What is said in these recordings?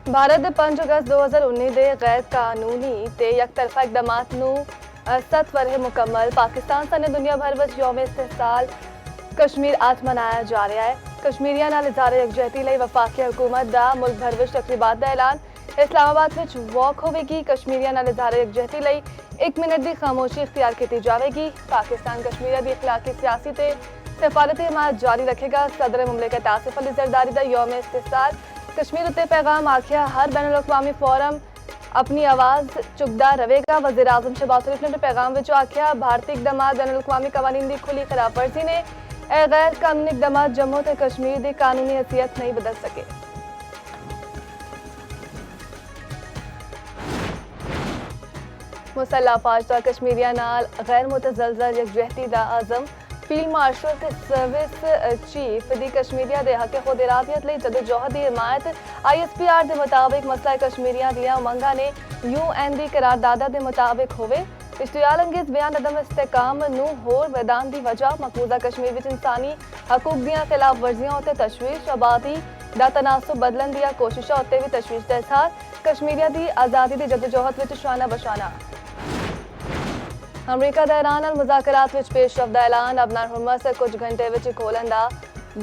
भारत ने 5 अगस्त 2019 ਦੇ ਗੈਰ ਕਾਨੂੰਨੀ ਤੇ ਇਕਤਰਫਾ ਇਕਦਾਮਾਂ ਨੂੰ 7 ਵਰ੍ਹੇ ਮੁਕੰਮਲ ਪਾਕਿਸਤਾਨ ਸਣੇ ਦੁਨੀਆ ਭਰ ਵਿੱਚ ਯੌਮ ਇਸਤਿਕਲਾਲ ਕਸ਼ਮੀਰ ਅੱਜ ਮਨਾਇਆ ਜਾ ਰਿਹਾ ਹੈ। ਕਸ਼ਮੀਰੀਆਂ ਨਾਲ ਇਜ਼ਹਾਰ ਯਕਜਹਿਤੀ ਲਈ ਵਫਾਕੀ ਹੁਕੂਮਤ ਦਾ ਮੁਲਕ ਭਰ ਵਿੱਚ ਤਕਰੀਬਾਤ ਦਾ ਐਲਾਨ। ਇਸਲਾਮਾਬਾਦ ਵਿੱਚ ਵਾਕ ਹੋਵੇਗੀ। ਕਸ਼ਮੀਰੀਆਂ ਨਾਲ ਇਜ਼ਹਾਰ ਯਕਜਹਿਤੀ ਲਈ 1 ਮਿੰਟ ਦੀ ਖਾਮੋਸ਼ੀ ਇਖਤਿਆਰ ਕੀਤੀ ਜਾਵੇਗੀ। ਪਾਕਿस्तान कश्मीरिया की इखलाकी सियासी ते सिफारती हमायत जारी रखेगा। सदर मुमलिकत आसिफ अली जरदारी का यौम इस्तिकलाल कश्मीर उत्ते पैगाम आखिया हर बैन अवी फोरम अपनी आवाज़ चुकता रहेगा। वज़ीर आज़म शहबाज शरीफ ने पैगाम में आखिया भारतीय इकदाम बैन अवी कवानीन की खुली खिलाफ वर्जी ने गैर कानूनी इकदाम जम्मू ते कश्मीर की कानूनी हैसियत नहीं बदल सके। मुसल्ला फाजदा कश्मीरिया नाल गैर मुतजलजल यकजहती दा आज़म फील्ड मार्शल ते सर्विस चीफ दी कश्मीरिया दे हक खुद इरादियत लई जदोजहद दी हिमायत। ISPR दे मुताबिक मसला कश्मीरिया दियां मंगां ने UN दी करारदादा दे मुताबिक होवे। इश्तियाल अंगेज बयान अदम इस्तेकाम नूं होर वैदान दी वजह मकबूजा कश्मीर विच इंसानी हकूक दियां खिलाफ वर्जियां उत्ते तशवीश आबादी दा तनासुब बदलन दियां कोशिशां उत्ते भी तशवीश दा इजहार। कश्मीरिया दी आज़ादी दी जदोजहद विच शाना बशाना। अमरीका दा ईरान नाल मुज़ाकरात विच पेशरफ दा ऐलान। अबनार हुर्मस कुछ घंटे विच खोलन दा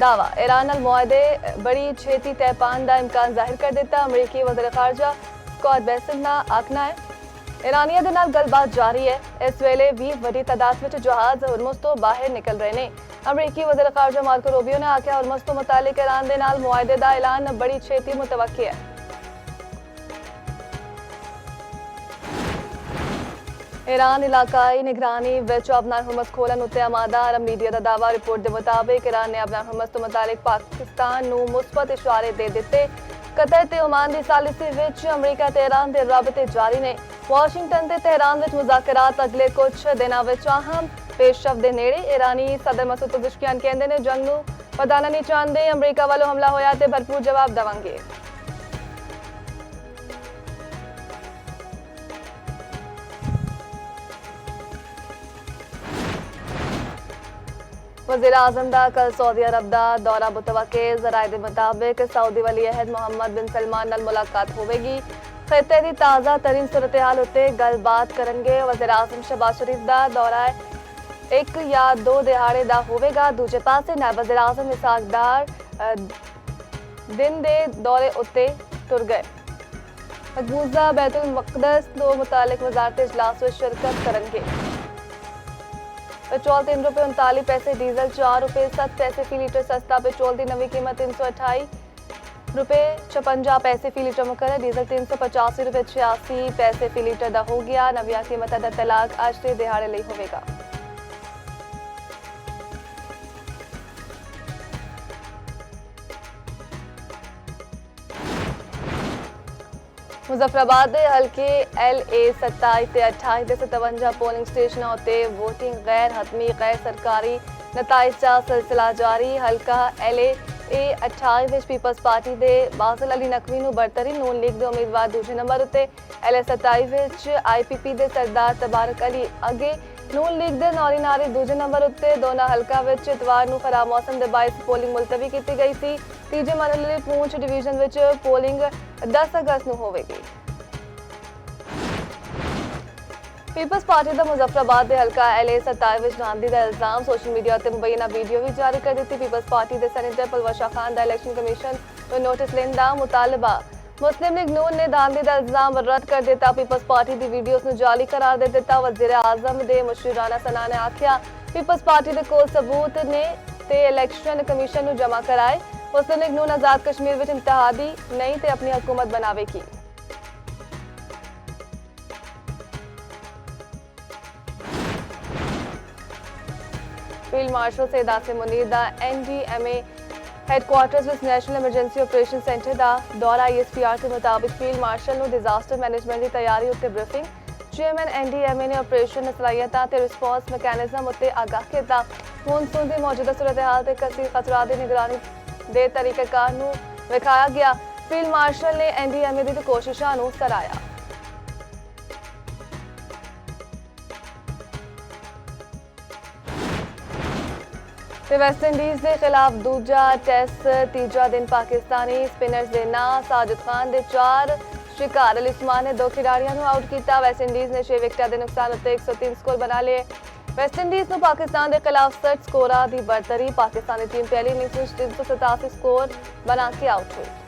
दावा। ईरान नाल मुआहदे बड़ी छेती तय पान दा इम्कान जाहिर कर दिता। अमरीकी वज़ीर ख़ारजा स्कॉट बेसेंट दा आखना है ईरानिया दे नाल गलबात जारी है। इस वेले भी बड़ी तादाद विच जहाज हुर्मुस तो बाहर निकल रहे ने। अमरीकी वज़ीर ख़ारजा मार्को रूबियो ने आख्या हुर्मुस तो मुतालिक ईरान दे नाल मुआहदे दा ऐलान बड़ी छेती मुतवक्की है। ईरान इलाकाई निगरानी विच अबनार हुर्मुस खोलन उत्ते आमादा। अरब मीडिया का दावा। रिपोर्ट के मुताबिक ईरान ने अबनार हुर्मुस तो मुतालिक पाकिस्तान नूं मुस्बत इशारे दे दिते। कतर ते ओमान की सालिसी विच अमरीका ते ईरान के राबते जारी ने। वाशिंगटन ते तेहरान विच मुज़ाकरात अगले कुछ दिनों विच अहम पेशरफ दे नेड़े। ईरानी सदर मसूद पज़ेश्कियान कहंदे ने जंग नूं वधाना नहीं चाहते। अमरीका वालों हमला होया ते भरपूर जवाब देवांगे। वज़ीर आज़म दा कल सऊदी अरब दा दौरा मुतवक्के। ज़राए दे मुताबिक सऊदी वली अहद मोहम्मद बिन सलमान नाल मुलाकात होवेगी। खिते दी ताज़ा तरीन सूरत हाल उत्ते गलबात करनगे। वज़ीर आज़म शहबाज शरीफ दा दौरा 1 या 2 दिहाड़े दा होवेगा। दूजे पासे नायब वज़ीर आज़म इसहाक डार दिन दे दौरे उत्ते तुर गए। मकबूजा बैतुल मक़दस तो मुतालिक वज़ारत इजलास में शिरकत करनगे। पेट्रोल ₹3.39, डीजल ₹4.07 फी लीटर सस्ता। पेट्रोल की नवी कीमत ₹328.56 फी लीटर मुकर। डीजल ₹385.86 फी लीटर का हो गया। नविया कीमत का तलाक अज के दिहाड़े लिए होगा। मुजफ्फराबाद के हल्के LA 27 ते 28 ते 57 पोलिंग स्टेशन उत्ते वोटिंग गैर हतमी गैर सरकारी नताइज का सिलसिला जारी। हल्का LA 28 विच पीपल्स पार्टी के बासिल अली नकवी नूं बरतरी। नून लीग के उम्मीदवार दूजे नंबर उत्ते। LA 27 विच IPP के सरदार तबारक अली अगे। नून लीग के नौरी नारी दूजे नंबर उत्ते। दोनों हल्का विच इतवार नूं खराब मौसम के बायस पोलिंग मुलतवी की गई सी। तीजे मरहले पूंछ डिवीजन विच पोलिंग 10 अगस्त नूं होवेगी। पीपल्स पार्टी का मुजफ्फराबाद के हल्का LA 27 विच धांधली का इल्जाम। सोशल मीडिया उत्ते मुबैना वीडियो भी जारी कर दी। पीपल्स पार्टी के सैनेटर पलवशा खान का इलैक्शन कमीशन को नोटिस लेने का मुतालबा। मुस्लिम लीग नून ने धांधली का इल्जाम रद्द कर दिता। पीपल्स पार्टी की वीडियोस नूं जाली करार दे दिता। वज़ीर आज़म के मुशीर राणा सना ने आख्या पीपल्स पार्टी के कोल सबूत ने ते इलैक्शन कमीशन नूं जमा कराए। मुस्लिम लीग नून आज़ाद कश्मीर विच इंतहादी नहीं ते अपनी हुकूमत बनावेगी। फील्ड मार्शल सैयद आसिम मुनीर दा NDMA हैडक्वार्टर्स विच नैशनल एमरजेंसी ऑपरेशन सेंटर का दौरा। ISPR के मुताबिक फील्ड मार्शल नूं डिजास्टर मैनेजमेंट की तैयारी उत्ते ब्रीफिंग। चेयरमैन NDMA ने ऑपरेशन सलाहियतां ते रिस्पॉन्स मैकेनिज्म उत्ते आगाह किया। मॉनसून की मौजूदा सूरत हाल ते कसीर खतरात की निगरानी के तरीक़ेकार नूं विखाया गया। फील्ड मार्शल ने NDMA की कोशिशों नूं सराहया। ਤੇ ਵੈਸਟਇੰਡੀਜ਼ ਦੇ ਖਿਲਾਫ ਦੂਜਾ ਟੈਸਟ ਤੀਜਾ ਦਿਨ ਪਾਕਿਸਤਾਨੀ ਸਪਿਨਰਸ ਦੇ ਨਾਂ ਸਾजिद खान ਦੇ 4 शिकार अली उस्मान ने 2 खिडारियों को आउट किया। वैस्टइंडीज़ ने 6 विकेटां के नुकसान उत्ते 103 स्कोर बना लिए। वैस्टइंडीज़ को पाकिस्तान के खिलाफ 60 स्कोरां की बढ़तरी। पाकिस्तानी टीम पहली इनिंग्स में 387 स्कोर बना के आउट हुई।